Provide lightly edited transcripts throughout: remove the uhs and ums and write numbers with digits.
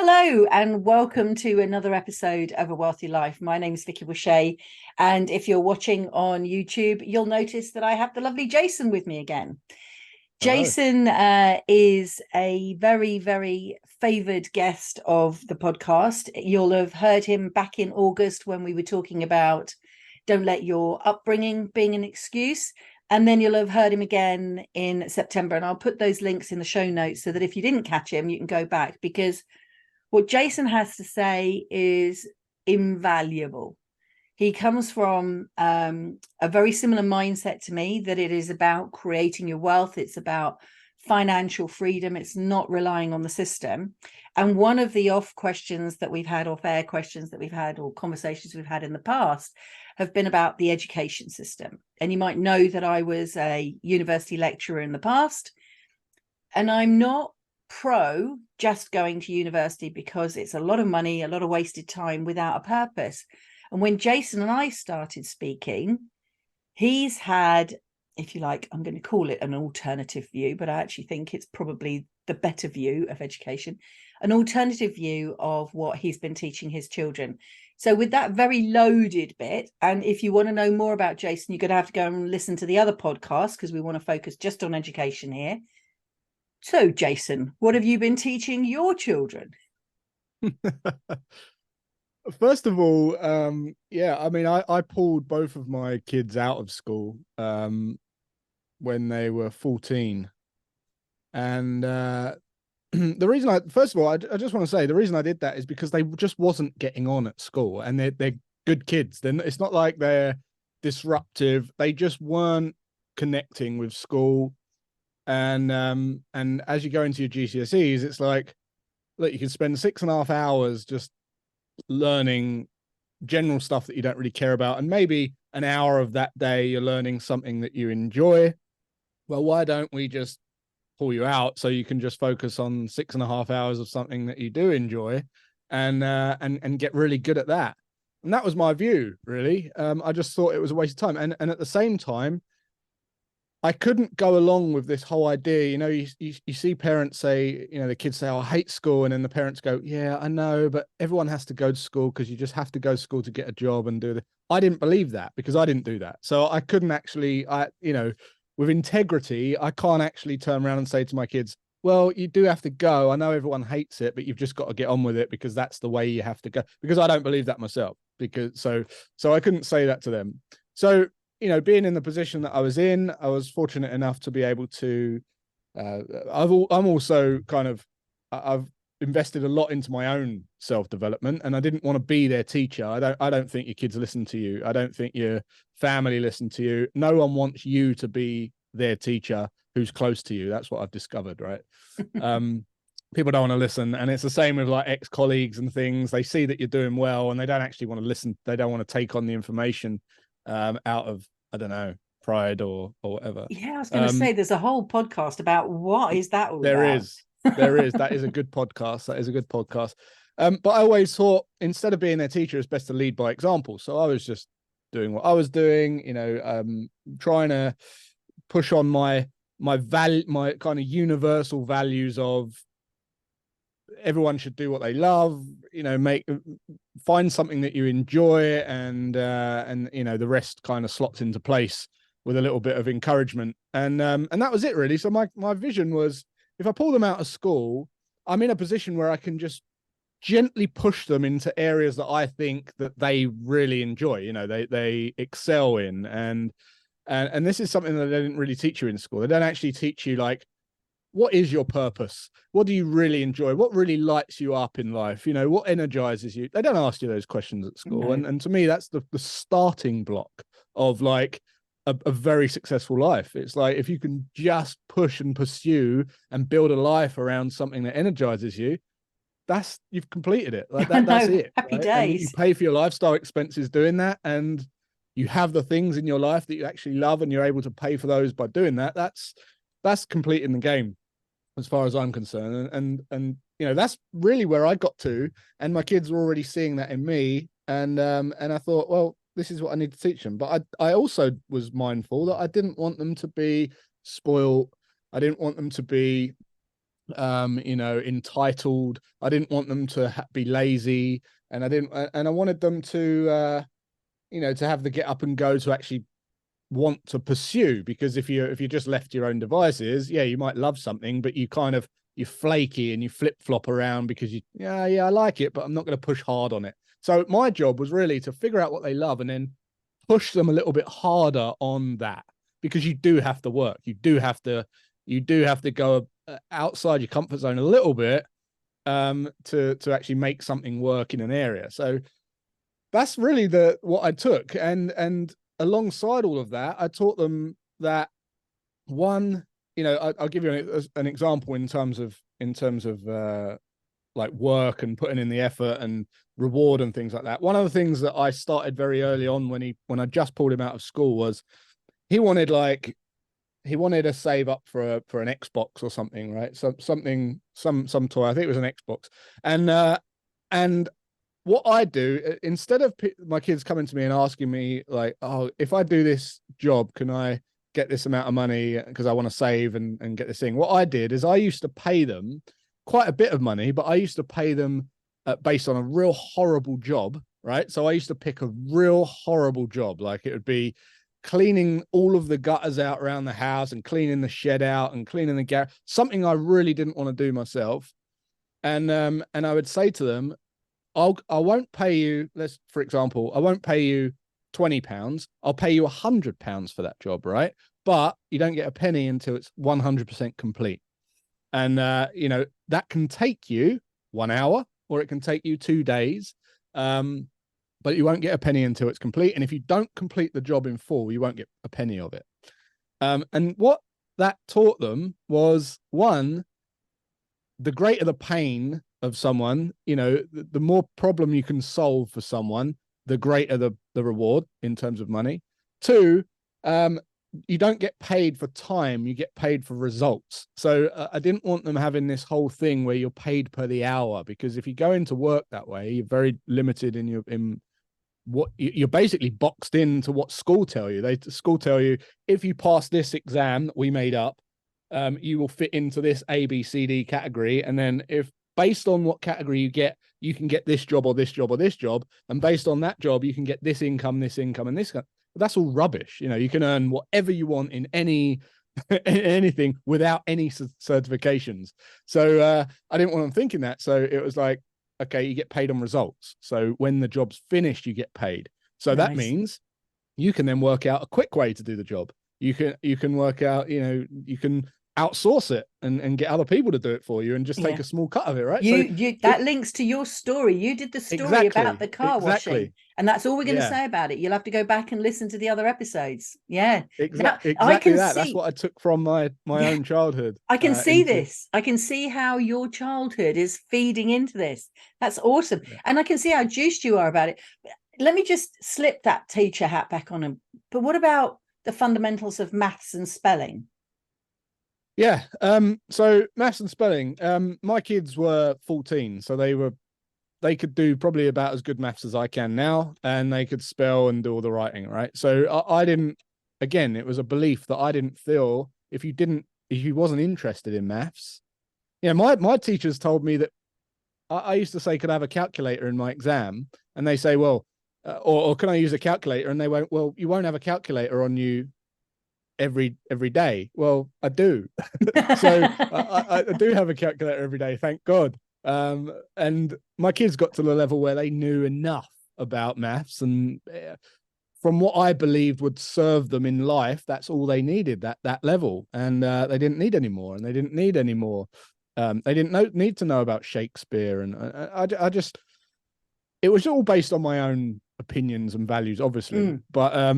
Hello and welcome to another episode of A Wealthy Life. My name is Vicky Boucher, and if you're watching on YouTube, you'll notice that I have the lovely Jason with me again. Hello. Jason is a very, very favoured guest of the podcast. You'll have heard him back in August when we were talking about don't let your upbringing being an excuse. And then you'll have heard him again in September. And I'll put those links in the show notes so that if you didn't catch him, you can go back, because what Jason has to say is invaluable. He comes from a very similar mindset to me, that it is about creating your wealth. It's about financial freedom. It's not relying on the system. And one of the off questions that we've had, off air questions that we've had, or conversations we've had in the past, have been about the education system. And you might know that I was a university lecturer in the past, and I'm not pro just going to university because it's a lot of money, a lot of wasted time without a purpose. And when Jason and I started speaking, he's had, if you like, I'm going to call it an alternative view, but I actually think it's probably the better view of education, an alternative view of what he's been teaching his children. So with that very loaded bit, and if you want to know more about Jason, you're going to have to go and listen to the other podcast, because we want to focus just on education here. So, Jason, what have you been teaching your children? First of all, I pulled both of my kids out of school when they were 14. And the reason first of all, I just want to say the reason I did that is because they just wasn't getting on at school, and they're good kids. Then it's not like they're disruptive. They just weren't connecting with school. And as you go into your GCSEs, it's like, look, you can spend 6.5 hours just learning general stuff that you don't really care about, and maybe an hour of that day you're learning something that you enjoy. Well, why don't we just pull you out so you can just focus on 6.5 hours of something that you do enjoy, and get really good at that? And that was my view, really. I just thought it was a waste of time, and at the same time, I couldn't go along with this whole idea. You know, you see parents say, you know, the kids say, "Oh, I hate school," and then the parents go, "Yeah, I know, but everyone has to go to school because you just have to go to school to get a job and do the." I didn't believe that, because I didn't do that, so I couldn't actually, with integrity, I can't actually turn around and say to my kids, "Well, you do have to go. I know everyone hates it, but you've just got to get on with it because that's the way you have to go." Because I don't believe that myself. Because so I couldn't say that to them. So, you know, being in the position that I was in, I was fortunate enough to be able to. I'm also kind of, I've invested a lot into my own self-development, and I didn't want to be their teacher. I don't think your kids listen to you. I don't think your family listen to you. No one wants you to be their teacher who's close to you. That's what I've discovered, right? People don't want to listen, and it's the same with like ex-colleagues and things. They see that you're doing well, and they don't actually want to listen. They don't want to take on the information out of, I don't know, pride or whatever. Yeah, I was going to say there's a whole podcast about what is that all There about? is, there is. That is a good podcast. That is a good podcast. But I always thought, instead of being their teacher, it's best to lead by example. So I was just doing what I was doing, you know, trying to push on my my kind of universal values of everyone should do what they love, you know, find something that you enjoy, and you know, the rest kind of slots into place with a little bit of encouragement. And that was it, really. So my vision was, if I pull them out of school, I'm in a position where I can just gently push them into areas that I think that they really enjoy, you know, they excel in. And this is something that they didn't really teach you in school. They don't actually teach you, like, what is your purpose? What do you really enjoy? What really lights you up in life? You know, what energizes you? They don't ask you those questions at school. No. And to me, that's the starting block of like a very successful life. It's like, if you can just push and pursue and build a life around something that energizes you, you've completed it. Like I that's know, it. happy Right? And you days. pay for your lifestyle expenses doing that, and you have the things in your life that you actually love, and you're able to pay for those by doing that. That's completing the game, as far as I'm concerned. And you know, that's really where I got to, and my kids were already seeing that in me. And I thought, well, this is what I need to teach them. But I also was mindful that I didn't want them to be spoiled. I didn't want them to be entitled. I didn't want them to be lazy, and I wanted them to, to have the get up and go to actually want to pursue. Because if you're just left to your own devices, yeah, you might love something, but you're flaky and you flip flop around because I like it, but I'm not going to push hard on it. So my job was really to figure out what they love and then push them a little bit harder on that, because you do have to work. You do have to go outside your comfort zone a little bit to actually make something work in an area. So that's really what I took. And alongside all of that, I taught them that one, I'll give you an example in terms of like work and putting in the effort and reward and things like that. One of the things that I started very early on when I just pulled him out of school was he wanted to save up for an Xbox or something, right? So some toy. I think it was an Xbox. And what I do, instead of my kids coming to me and asking me like, oh, if I do this job, can I get this amount of money because I want to save and get this thing? What I did is I used to pay them quite a bit of money, but I used to pay them based on a real horrible job, right? So I used to pick a real horrible job. Like it would be cleaning all of the gutters out around the house and cleaning the shed out and cleaning the garage, something I really didn't want to do myself. And I would say to them, I won't pay you, for example, I won't pay you £20. I'll pay you £100 for that job, right? But you don't get a penny until it's 100% complete. And that can take you 1 hour or it can take you 2 days. But you won't get a penny until it's complete. And if you don't complete the job in full, you won't get a penny of it. And what that taught them was, one, the greater the pain of someone, the more problem you can solve for someone, the greater the reward in terms of money. Two, you don't get paid for time, you get paid for results. So I didn't want them having this whole thing where you're paid per the hour, because if you go into work that way, you're very limited in what you're basically boxed into what school tell you. School tell you, if you pass this exam that we made up, you will fit into this ABCD category. And then if based on what category you get, you can get this job or this job or this job. And based on that job, you can get this income, and this. That's all rubbish. You can earn whatever you want in anything without any certifications. So I didn't want them thinking that. So it was like, okay, you get paid on results. So when the job's finished, you get paid. So Nice. that means you can then work out a quick way to do the job. You can work out, you can outsource it and get other people to do it for you and just take a small cut of it, right? That links to your story. You did the story about the car washing, and that's all we're going to say about it. You'll have to go back and listen to the other episodes. Yeah, exactly that. That's what I took from my own childhood. I can see this. I can see how your childhood is feeding into this. That's awesome. Yeah. And I can see how juiced you are about it. Let me just slip that teacher hat back on him. But what about the fundamentals of maths and spelling? Yeah. So maths and spelling. My kids were 14, so they could do probably about as good maths as I can now, and they could spell and do all the writing, right? So I didn't. Again, it was a belief that I didn't feel if you wasn't interested in maths. My teachers told me that I used to say, could I have a calculator in my exam? And they say, well, or can I use a calculator? And they won't. Well, you won't have a calculator on you every day. Well, I do. So I do have a calculator every day, thank God. And my kids got to the level where they knew enough about maths, and from what I believed would serve them in life, that's all they needed, that level. And they didn't need any more, and they didn't need any more. They didn't need to know about Shakespeare. And I just, it was all based on my own opinions and values, obviously. But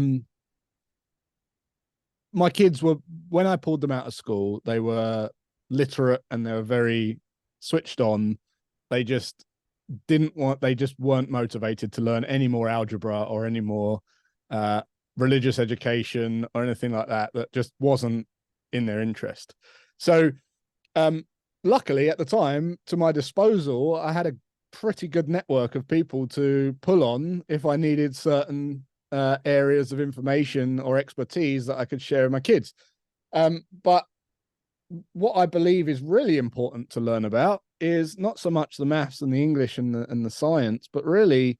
my kids were, when I pulled them out of school, they were literate and they were very switched on. They just weren't motivated to learn any more algebra or any more religious education or anything like that. That just wasn't in their interest. So luckily at the time, to my disposal, I had a pretty good network of people to pull on if I needed certain areas of information or expertise that I could share with my kids. But what I believe is really important to learn about is not so much the maths and the English and the science, but really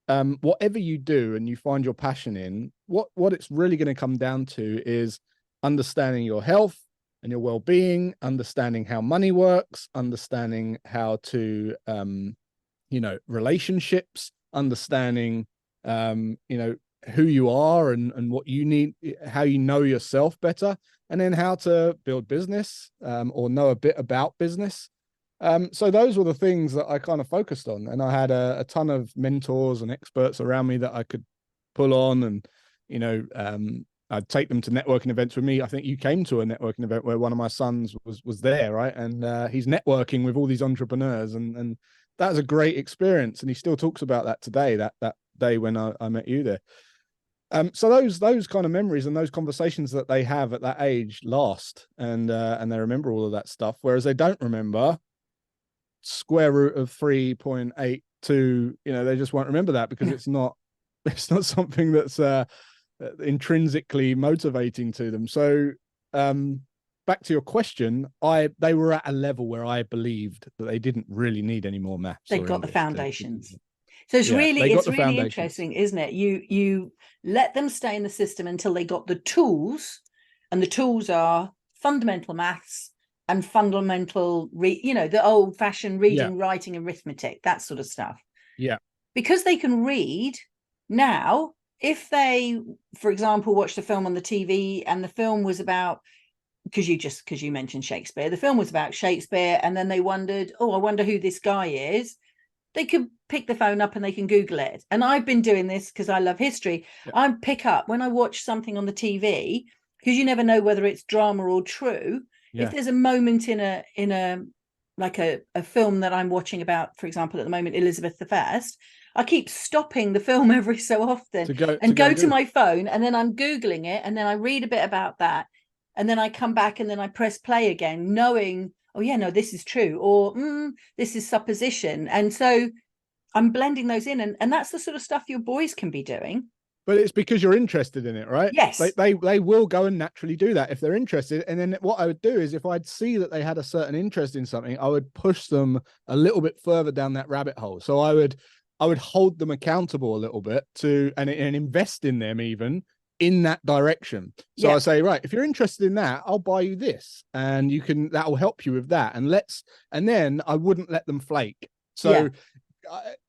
whatever you do and you find your passion in, what it's really going to come down to is understanding your health and your well-being, understanding how money works, understanding how to relationships, understanding who you are and what you need, how you know yourself better, and then how to build business or know a bit about business. So those were the things that I kind of focused on, and I had a ton of mentors and experts around me that I could pull on, and I'd take them to networking events with me. I think you came to a networking event where one of my sons was there, right? And he's networking with all these entrepreneurs, and that was a great experience. And he still talks about that today, that day when I met you there. So those kind of memories and those conversations that they have at that age last, and they remember all of that stuff, whereas they don't remember square root of 3.82. They just won't remember that because it's not something that's intrinsically motivating to them. So back to your question, they were at a level where I believed that they didn't really need any more maths. They got English. The foundations. So it's really interesting, isn't it? You let them stay in the system until they got the tools, and the tools are fundamental maths and fundamental, the old-fashioned reading, writing, arithmetic, that sort of stuff. Yeah. Because they can read now, if they, for example, watched a film on the TV and the film was about, because you mentioned Shakespeare, the film was about Shakespeare, and then they wondered, I wonder who this guy is. They could pick the phone up and they can Google it. And I've been doing this because I love history. Yeah. I pick up when I watch something on the TV, because you never know whether it's drama or true. Yeah. If there's a moment in a like a film that I'm watching about, for example, at the moment, Elizabeth I, I keep stopping the film every so often to go to my phone, and then I'm Googling it, and then I read a bit about that, and then I come back and then I press play again, knowing, oh yeah, no, this is true, or this is supposition. And so I'm blending those in, and that's the sort of stuff your boys can be doing. But it's because you're interested in it, right? Yes. They will go and naturally do that if they're interested. And then what I would do is, if I'd see that they had a certain interest in something, I would push them a little bit further down that rabbit hole. So I would hold them accountable a little bit and invest in them even in that direction. So I say, right, if you're interested in that, I'll buy you this, and that will help you with that. And then I wouldn't let them flake. So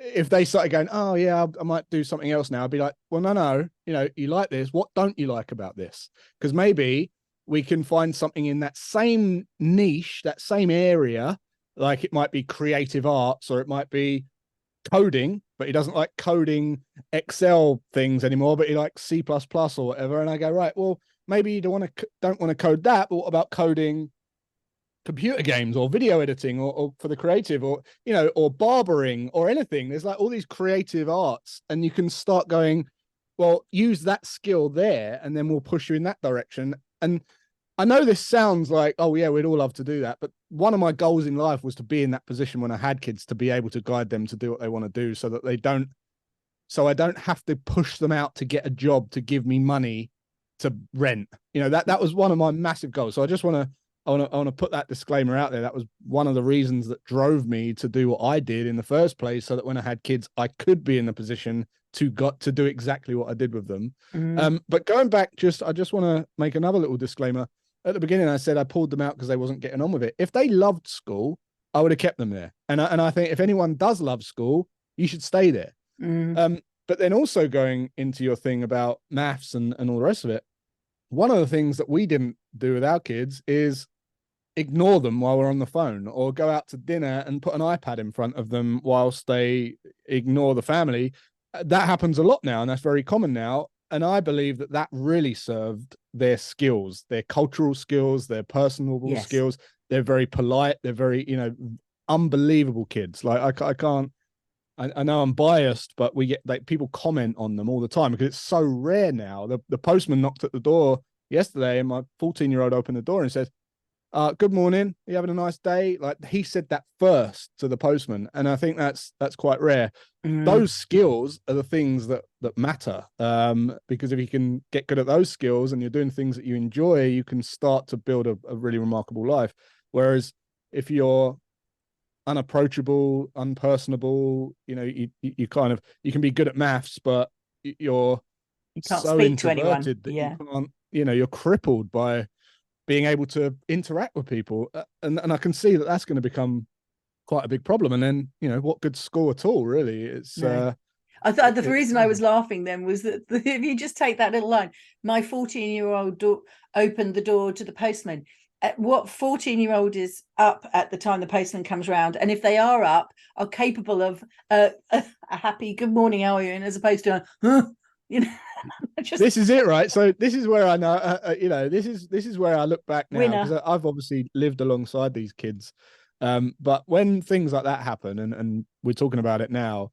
if they started going, oh yeah, I might do something else now, I'd be like, well, no, you like this. What don't you like about this? Because maybe we can find something in that same niche, that same area. Like it might be creative arts, or it might be coding, but he doesn't like coding Excel things anymore, but he likes C++ or whatever. And I go, right, well, maybe you don't want to code that, but what about coding computer games or video editing or for the creative, or or barbering or anything? There's like all these creative arts, and you can start going, well, use that skill there, and then we'll push you in that direction. And I know this sounds like, oh yeah, we'd all love to do that, but one of my goals in life was to be in that position when I had kids, to be able to guide them to do what they want to do, so that I don't have to push them out to get a job to give me money to rent. That was one of my massive goals. So I want to put that disclaimer out there. That was one of the reasons that drove me to do what I did in the first place, so that when I had kids, I could be in the position to do exactly what I did with them. But going back, I just want to make another little disclaimer. At the beginning, I said I pulled them out because they wasn't getting on with it. If they loved school, I would have kept them there. And I think if anyone does love school, you should stay there. But then also going into your thing about maths and all the rest of it, one of the things that we didn't do with our kids is ignore them while we're on the phone, or go out to dinner and put an iPad in front of them whilst they ignore the family. That happens a lot now, and that's very common now. And I believe that really served their skills, their cultural skills, their personable skills. They're very polite. They're very, unbelievable kids. Like I know I'm biased, but we get people comment on them all the time because it's so rare now. The postman knocked at the door yesterday, and my 14-year-old opened the door and said, Good morning. You having a nice day? Like he said that first to the postman, and I think that's quite rare. Those skills are the things that matter. Because if you can get good at those skills and you're doing things that you enjoy, you can start to build a really remarkable life. Whereas if you're unapproachable, unpersonable, you kind of, you can be good at maths, but you're You can't so speak to anyone. introverted that you Yeah. can't, you're crippled by being able to interact with people. And I can see that that's going to become quite a big problem. And then, what good school at all, really? It's No. I thought the it's reason I was laughing then was that if you just take that little line, my 14-year-old opened the door to the postman. What 14-year-old is up at the time the postman comes round? And if they are capable of a happy good morning, how are you? And as opposed to, just this is it, right? So this is where I know, this is where I look back now, because winner. I've obviously lived alongside these kids. But when things like that happen, and we're talking about it now,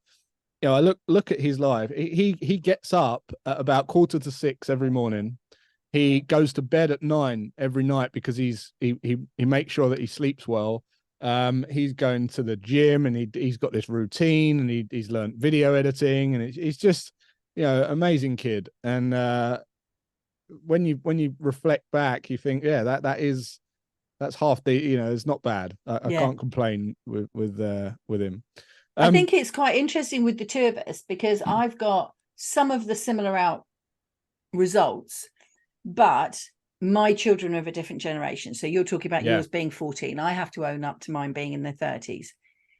I look at his life. He gets up at about 5:45 every morning. He goes to bed at 9 every night because he makes sure that he sleeps well. He's going to the gym, and he's got this routine, and he's learned video editing, and he's just, amazing kid. And when you reflect back, you think, yeah, that's half the, it's not bad. I Yeah. can't complain with him. I think it's quite interesting with the two of us because I've got some of the similar out results, but my children are of a different generation. So you're talking about yours being 14. I have to own up to mine being in their 30s.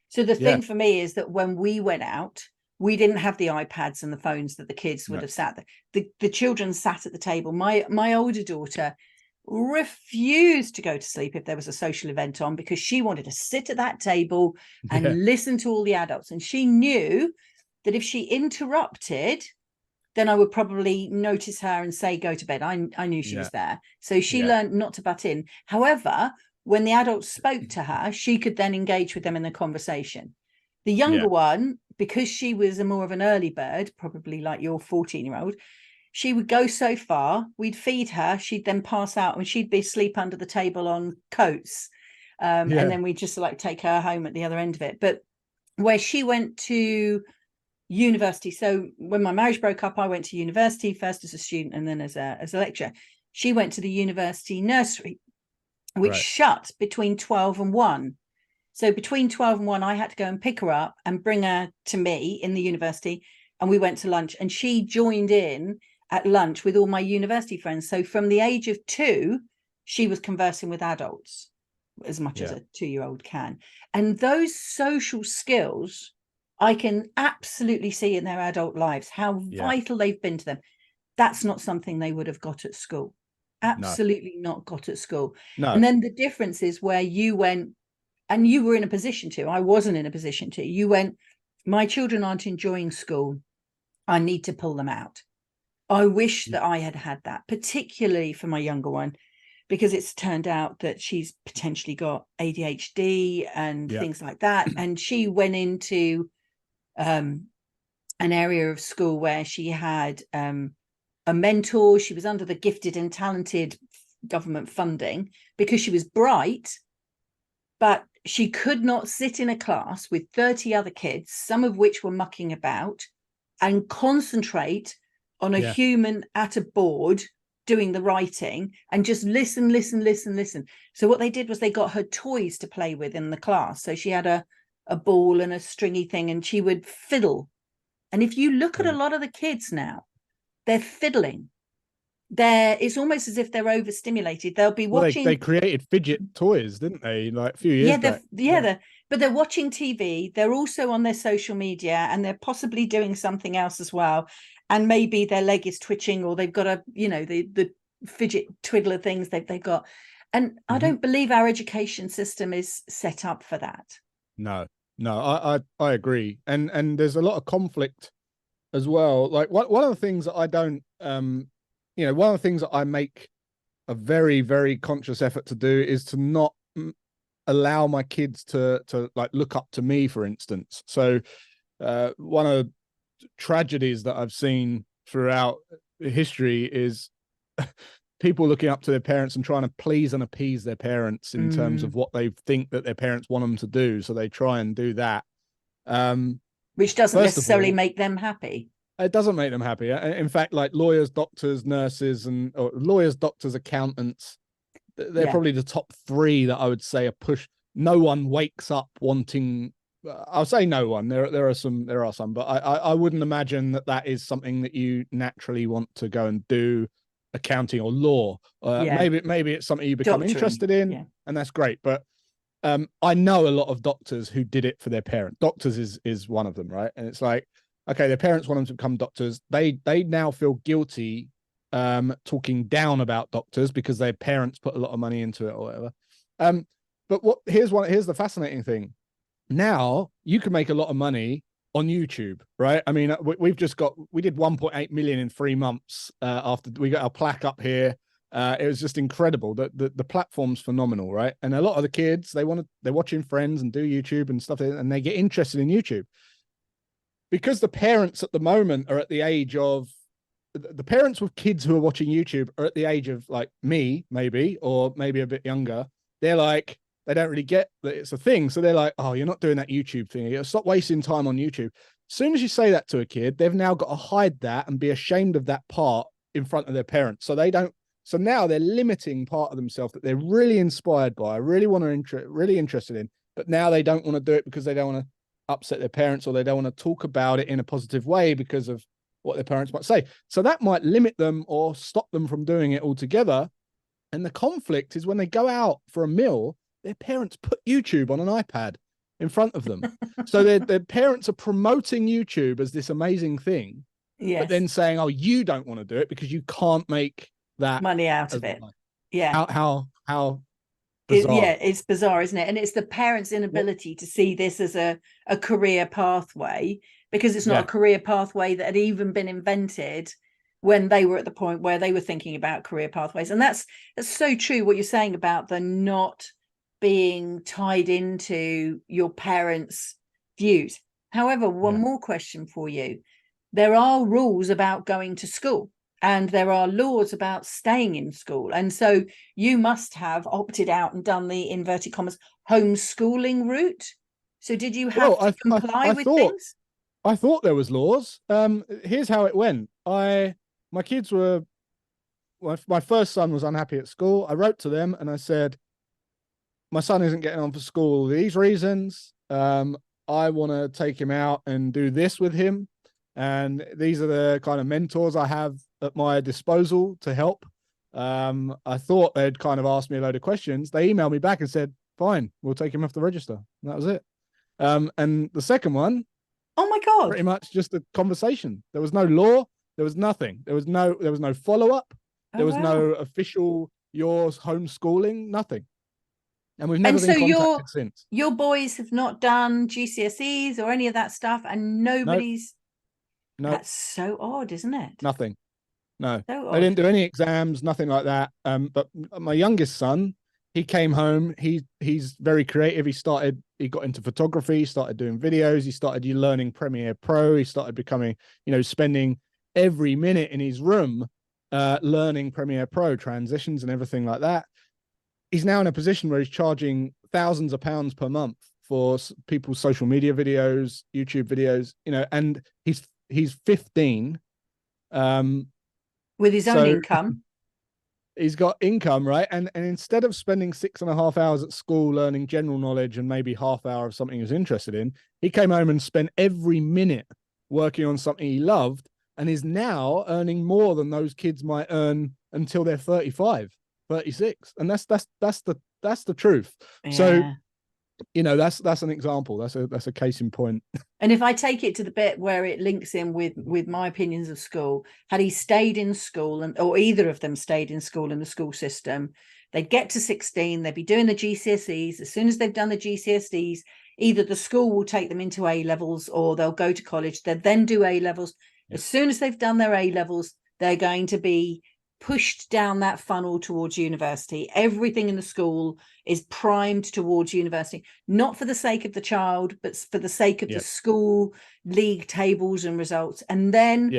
So the thing for me is that when we went out, we didn't have the iPads and the phones that the kids would have sat there. The children sat at the table. My older daughter refused to go to sleep if there was a social event on because she wanted to sit at that table and listen to all the adults. And she knew that if she interrupted, then I would probably notice her and say, go to bed. I knew she was there. So she learned not to butt in. However, when the adults spoke to her, she could then engage with them in the conversation. The younger one, because she was more of an early bird, probably like your 14-year-old, she would go so far, we'd feed her, she'd then pass out and she'd be asleep under the table on coats. And then we'd just like take her home at the other end of it. But where she went to university, so when my marriage broke up, I went to university first as a student and then as a lecturer. She went to the university nursery, which shut between 12 and 1. So between 12 and 1, I had to go and pick her up and bring her to me in the university. And we went to lunch and she joined in at lunch with all my university friends. So from the age of 2, she was conversing with adults as much as a 2-year-old can. And those social skills, I can absolutely see in their adult lives how vital they've been to them. That's not something they would have got at school. Absolutely not got at school. No. And then the difference is where you went, and you were in a position to, I wasn't in a position to, you went, my children aren't enjoying school. I need to pull them out. I wish that I had had that, particularly for my younger one, because it's turned out that she's potentially got ADHD and things like that. And she went into an area of school where she had a mentor. She was under the gifted and talented government funding because she was bright, but she could not sit in a class with 30 other kids, some of which were mucking about, and concentrate on a human at a board doing the writing and just listen. So what they did was they got her toys to play with in the class. So she had a ball and a stringy thing and she would fiddle. And if you look at a lot of the kids now, they're fiddling. It's almost as if they're overstimulated. They'll be watching. They created fidget toys, didn't they? Like a few years back. But they're watching TV. They're also on their social media and they're possibly doing something else as well. And maybe their leg is twitching or they've got the fidget twiddler things they've got. And I don't believe our education system is set up for that. No, I agree. And there's a lot of conflict as well. Like one of the things that I don't, one of the things that I make a very, very conscious effort to do is to not allow my kids to like look up to me, for instance. So one of the tragedies that I've seen throughout history is people looking up to their parents and trying to please and appease their parents in terms of what they think that their parents want them to do. So they try and do that. Which doesn't First of necessarily all, make them happy. it doesn't make them happy. In fact, like lawyers, doctors, nurses, and lawyers, doctors, accountants, they're probably the top three that I would say are push. No one wakes up wanting. I'll say no one. There are some, but I wouldn't imagine that is something that you naturally want to go and do. Accounting or law. Maybe it's something you become interested in, and that's great. But I know a lot of doctors who did it for their parents. Doctors is one of them, right? And it's like, okay, their parents want them to become doctors. They now feel guilty talking down about doctors because their parents put a lot of money into it or whatever. But here's the fascinating thing. Now you can make a lot of money on YouTube, right? I mean, we did 1.8 million in 3 months after we got our plaque up here. It was just incredible. The platform's phenomenal, right? And a lot of the kids, they're watching friends and do YouTube and stuff, and they get interested in YouTube because the parents at the moment are at the age of the parents with kids who are watching YouTube are at the age of like me, maybe, or maybe a bit younger. They're like, they don't really get that it's a thing. So they're like, oh, you're not doing that YouTube thing. Stop wasting time on YouTube. As soon as you say that to a kid, they've now got to hide that and be ashamed of that part in front of their parents. So so now they're limiting part of themselves that they're really inspired by, really really interested in, but now they don't want to do it because they don't want to upset their parents, or they don't want to talk about it in a positive way because of what their parents might say. So that might limit them or stop them from doing it altogether. And the conflict is when they go out for a meal, their parents put YouTube on an iPad in front of them. So their parents are promoting YouTube as this amazing thing, but then saying, oh, you don't want to do it because you can't make that money out of it. Money. Yeah. How bizarre. It's bizarre, isn't it? And it's the parents' inability to see this as a career pathway, because it's not a career pathway that had even been invented when they were at the point where they were thinking about career pathways. And that's so true what you're saying about the not being tied into your parents' views. However, one more question for you. There are rules about going to school, and there are laws about staying in school. And so you must have opted out and done the inverted commas homeschooling route. So did you have to comply with things? I thought there was laws. Here's how it went. My kids were, my first son was unhappy at school. I wrote to them and I said, my son isn't getting on for school for these reasons. I want to take him out and do this with him. And these are the kind of mentors I have at my disposal to help. I thought they'd kind of asked me a load of questions. They emailed me back and said, fine, we'll take him off the register. And that was it. And the second one, oh my God, pretty much just a conversation. There was no law. There was nothing. There was no follow-up. There was no official yours homeschooling, nothing. And we've never been contacted since. Your boys have not done GCSEs or any of that stuff, and nobody's. No. That's so odd, isn't it? Nothing. No. So odd. They didn't do any exams, nothing like that. But my youngest son, he came home. He's very creative. He got into photography, he started doing videos, he started learning Premiere Pro, he started becoming, spending every minute in his room learning Premiere Pro, transitions and everything like that. He's now in a position where he's charging thousands of pounds per month for people's social media videos, YouTube videos, and he's 15. With his own income. He's got income, right? And instead of spending 6.5 hours at school learning general knowledge and maybe half hour of something he was interested in, he came home and spent every minute working on something he loved, and is now earning more than those kids might earn until they're 35, 36. And that's the truth. Yeah. So, that's an example. That's a case in point. And if I take it to the bit where it links in with my opinions of school, had he stayed in school, or either of them stayed in school in the school system, they'd get to 16, they'd be doing the GCSEs. As soon as they've done the GCSEs, either the school will take them into A levels or they'll go to college. They'll then do A levels. Yep. As soon as they've done their A levels, they're going to be pushed down that funnel towards university. Everything in the school is primed towards university, not for the sake of the child, but for the sake of the school league tables and results. And then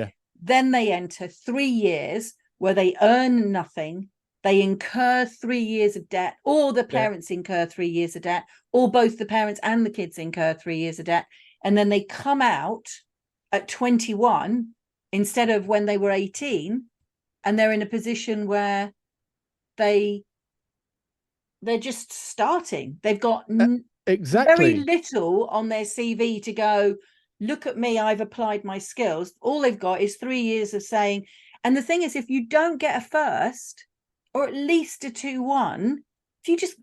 they enter 3 years where they earn nothing, they incur 3 years of debt, or the parents incur 3 years of debt, or both the parents and the kids incur 3 years of debt, and then they come out at 21 instead of when they were 18, and they're in a position where they're just starting. They've got very little on their CV to go, look at me, I've applied my skills. All they've got is 3 years of saying, and the thing is, if you don't get a first, or at least a 2-1, if you just,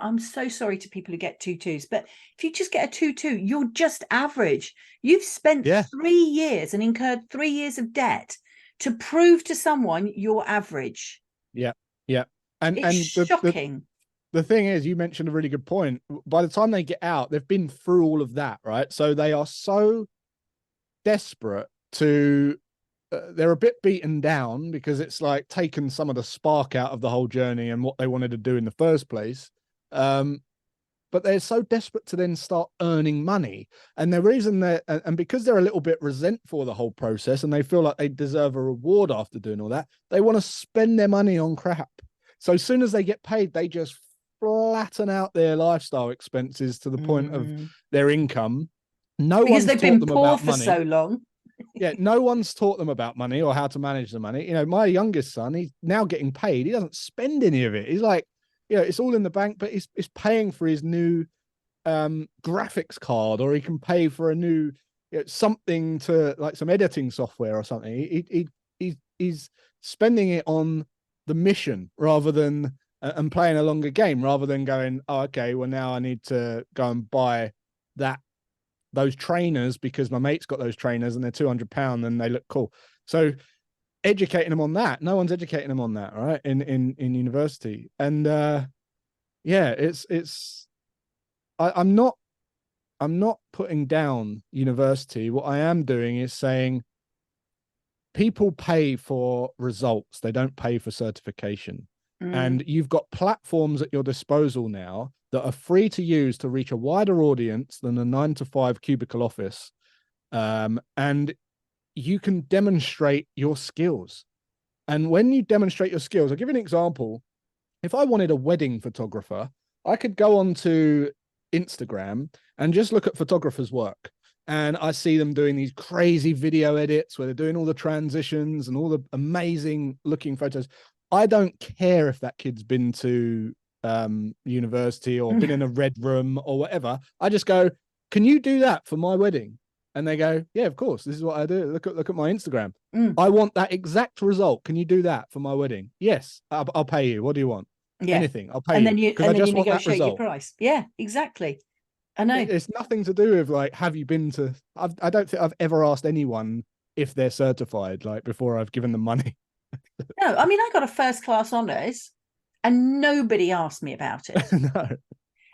I'm so sorry to people who get 2-2s, but if you just get a 2-2, you're just average. You've spent 3 years and incurred 3 years of debt to prove to someone you're average. And it's shocking. The thing is, you mentioned a really good point. By the time they get out, they've been through all of that, right? So they are so desperate to, they're a bit beaten down because it's like taken some of the spark out of the whole journey and what they wanted to do in the first place. But they're so desperate to then start earning money. And the reason and because they're a little bit resentful of the whole process and they feel like they deserve a reward after doing all that, they want to spend their money on crap. So as soon as they get paid, they just flatten out their lifestyle expenses to the point of their income. Because they've been poor for so long. No one's taught them about money or how to manage the money. You know, my youngest son, he's now getting paid. He doesn't spend any of it. He's like, you know, it's all in the bank, but he's paying for his new graphics card, or he can pay for a new something to like some editing software or something. He's spending it on the mission rather than and playing a longer game rather than going, oh, okay, well now I need to go and buy those trainers because my mate's got those trainers and they're £200 and they look cool. So educating them on that, no one's educating them on that, right? In university. And I'm not putting down university. What I am doing is saying people pay for results. They don't pay for certification. And you've got platforms at your disposal now that are free to use to reach a wider audience than a 9-to-5 cubicle office. And you can demonstrate your skills. And when you demonstrate your skills, I'll give you an example. If I wanted a wedding photographer, I could go onto Instagram and just look at photographers' work. And I see them doing these crazy video edits where they're doing all the transitions and all the amazing looking photos. I don't care if that kid's been to university or been in a red room or whatever. I just go, can you do that for my wedding? And they go, yeah, of course. This is what I do. Look at my Instagram. I want that exact result. Can you do that for my wedding? Yes, I'll pay you. What do you want? Anything. I'll pay you. And then you negotiate your price. Yeah, exactly. I know. It's nothing to do with like, have you been to? I don't think I've ever asked anyone if they're certified like before I've given them money. No, I mean, I got a first class honours and nobody asked me about it. No.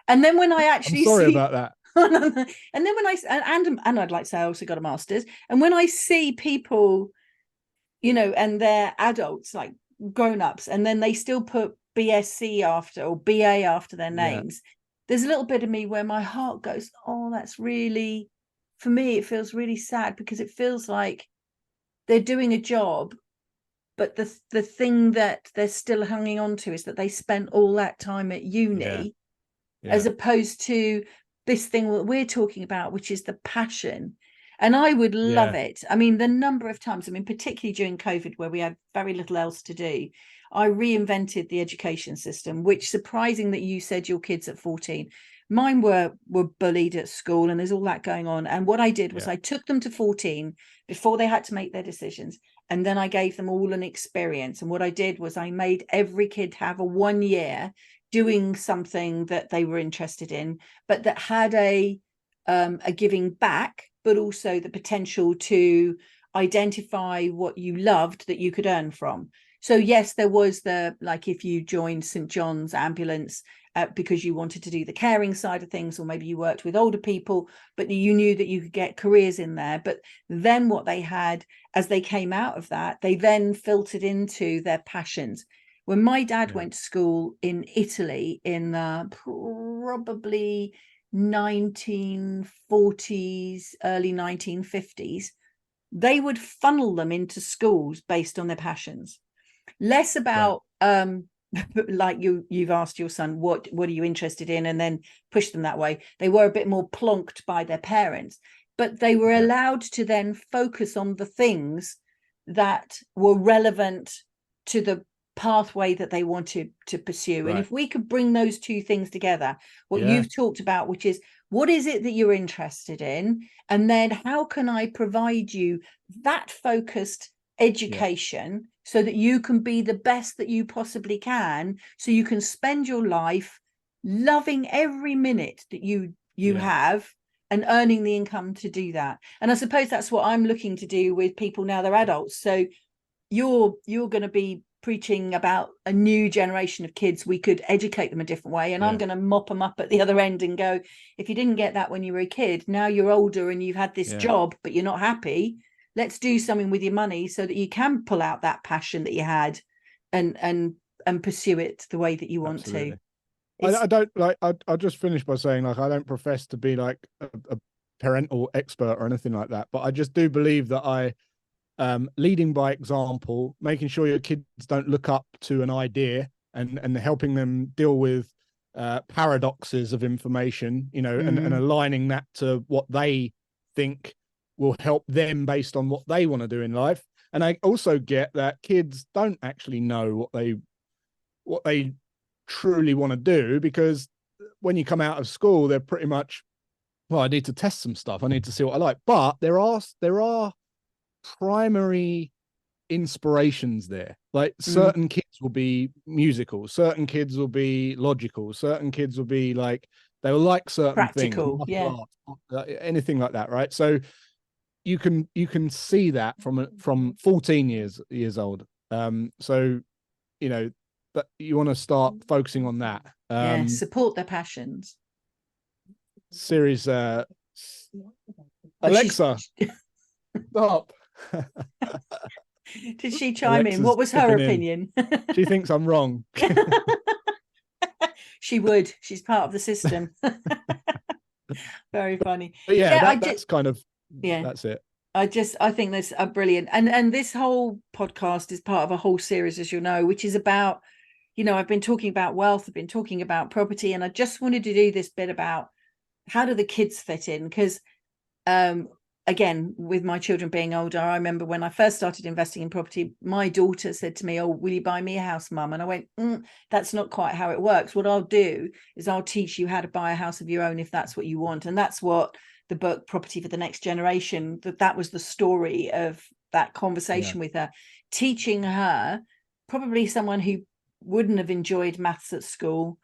And then when I actually I'm sorry about that. And then when and I'd like to say I also got a master's. And when I see people, you know, and they're adults, like grown-ups, and then they still put BSc after or BA after their names, there's a little bit of me where my heart goes, oh, that's really, for me, it feels really sad because it feels like they're doing a job. But the thing that they're still hanging on to is that they spent all that time at uni, as opposed to this thing that we're talking about, which is the passion. And I would love it. I mean, the number of times, I mean, particularly during COVID, where we had very little else to do, I reinvented the education system, which, surprising that you said your kids at 14. Mine were bullied at school and there's all that going on. And what I did was I took them to 14 before they had to make their decisions. And then I gave them all an experience. And what I did was I made every kid have a 1 year doing something that they were interested in, but that had a giving back, but also the potential to identify what you loved that you could earn from. So yes, there was the, like, if you joined St. John's Ambulance because you wanted to do the caring side of things, or maybe you worked with older people, but you knew that you could get careers in there. But then what they had, as they came out of that, they then filtered into their passions. When my dad went to school in Italy in probably 1940s, early 1950s, they would funnel them into schools based on their passions. Less about like you've asked your son, what are you interested in, and then push them that way. They were a bit more plonked by their parents, but they were allowed to then focus on the things that were relevant to the pathway that they wanted to pursue. And if we could bring those two things together, what you've talked about, which is what is it that you're interested in, and then how can I provide you that focused education so that you can be the best that you possibly can, so you can spend your life loving every minute that you have and earning the income to do that. And I suppose that's what I'm looking to do with people now they're adults. So you're going to be preaching about a new generation of kids. We could educate them a different way, and I'm going to mop them up at the other end and go, if you didn't get that when you were a kid, now you're older and you've had this job but you're not happy, let's do something with your money so that you can pull out that passion that you had and pursue it the way that you want to. I don't like, I'll just finish by saying, like, I don't profess to be like a parental expert or anything like that, but I just do believe that leading by example, making sure your kids don't look up to an idea and helping them deal with paradoxes of information, you know, and aligning that to what they think will help them based on what they want to do in life. And I also get that kids don't actually know what they truly want to do, because when you come out of school, they're pretty much, well, I need to test some stuff, I need to see what I like. But there are primary inspirations there. Like certain kids will be musical, certain kids will be logical, certain kids will be like, they will like certain practical things, anything like that, right? So you can see that from 14 years old. So, you know, that you want to start focusing on that. Support their passions. Series Alexa, stop. Did she chime Alexa's in? What was her opinion? She thinks I'm wrong. She would. She's part of the system. Very funny. But that's kind of, that's it. I think that's a brilliant, and this whole podcast is part of a whole series, as you know, which is about, you know, I've been talking about wealth, I've been talking about property, and I just wanted to do this bit about how do the kids fit in, because again, with my children being older, I remember when I first started investing in property, my daughter said to me, "Oh, will you buy me a house, Mum?" And I went, that's not quite how it works. What I'll do is I'll teach you how to buy a house of your own if that's what you want. And that's what the book Property for the Next Generation, that was the story of that conversation with her, teaching her, probably someone who wouldn't have enjoyed maths at school,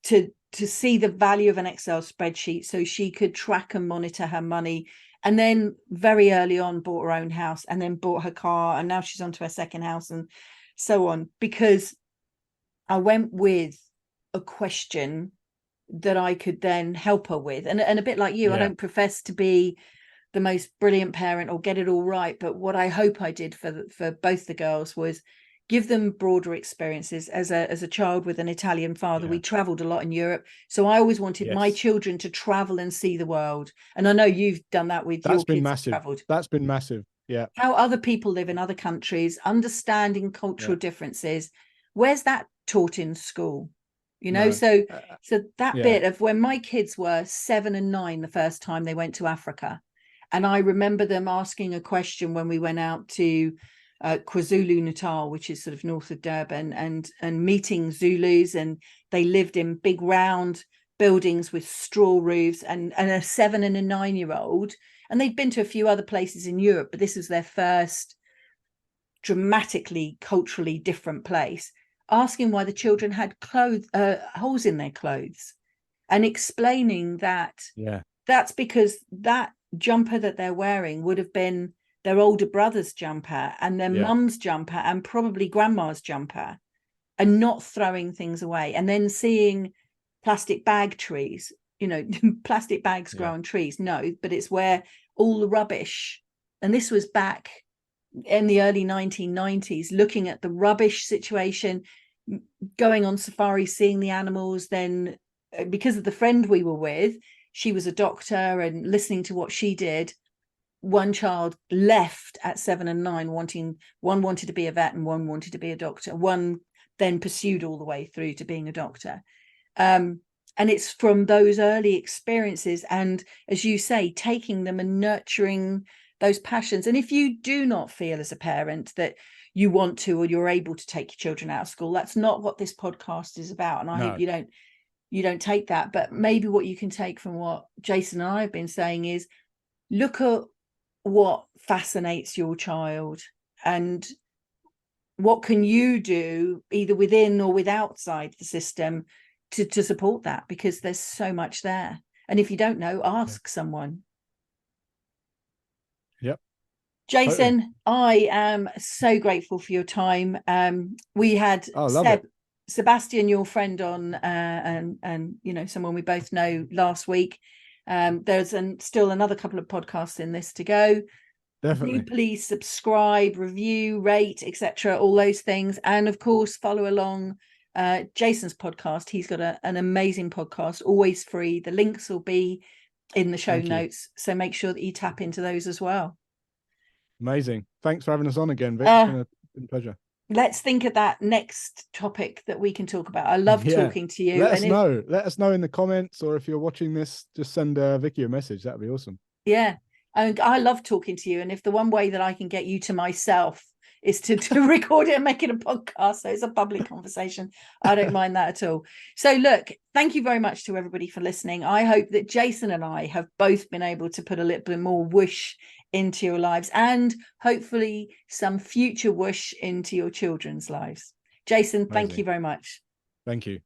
to see the value of an Excel spreadsheet so she could track and monitor her money. And then very early on bought her own house, and then bought her car, and now she's on to her second house, and so on, because I went with a question that I could then help her with. And a bit like you, I don't profess to be the most brilliant parent or get it all right, but what I hope I did for both the girls was give them broader experiences. As a child with an Italian father, we traveled a lot in Europe, so I always wanted my children to travel and see the world. And I know you've done that with your kids. That's been massive. How other people live in other countries, understanding cultural differences. Where's that taught in school? You know, so that bit of when my kids were 7 and 9 the first time they went to Africa, and I remember them asking a question when we went out to KwaZulu-Natal, which is sort of north of Durban, and meeting Zulus, and they lived in big round buildings with straw roofs, and a 7 and a 9-year-old, and they'd been to a few other places in Europe, but this was their first dramatically culturally different place, asking why the children had holes in their clothes, and explaining that that's because that jumper that they're wearing would have been their older brother's jumper and their mum's jumper and probably grandma's jumper, and not throwing things away. And then seeing plastic bag trees, you know, plastic bags grow on trees. No, but it's where all the rubbish, and this was back in the early 1990s, looking at the rubbish situation, going on safari, seeing the animals. Then because of the friend we were with, she was a doctor, and listening to what she did, one child left at 7 and 9 one wanted to be a vet and one wanted to be a doctor. One then pursued all the way through to being a doctor. And it's from those early experiences, and as you say, taking them and nurturing those passions. And if you do not feel as a parent that you want to, or you're able to take your children out of school, that's not what this podcast is about. And I hope you don't take that. But maybe what you can take from what Jason and I have been saying is, look at what fascinates your child, and what can you do either within or with outside the system to support that, because there's so much there. And if you don't know, ask someone. Yep. Jason, totally. I am so grateful for your time. We had Sebastian, your friend, on, and you know, someone we both know, last week. There's still another couple of podcasts in this to go. Definitely. Do please subscribe, review, rate, etc., all those things. And of course, follow along Jason's podcast. He's got an amazing podcast, always free. The links will be in the show notes, so make sure that you tap into those as well. Amazing. Thanks for having us on again, Vic. It's been a pleasure. Let's think of that next topic that we can talk about. I love talking to you. Let us know in the comments, or if you're watching this, just send Vicky a message. That'd be awesome. Yeah, and I love talking to you. And if the one way that I can get you to myself is to record it and make it a podcast, so it's a public conversation, I don't mind that at all. So look, thank you very much to everybody for listening. I hope that Jason and I have both been able to put a little bit more whoosh into your lives, and hopefully some future whoosh into your children's lives. Jason, thank you very much. Thank you.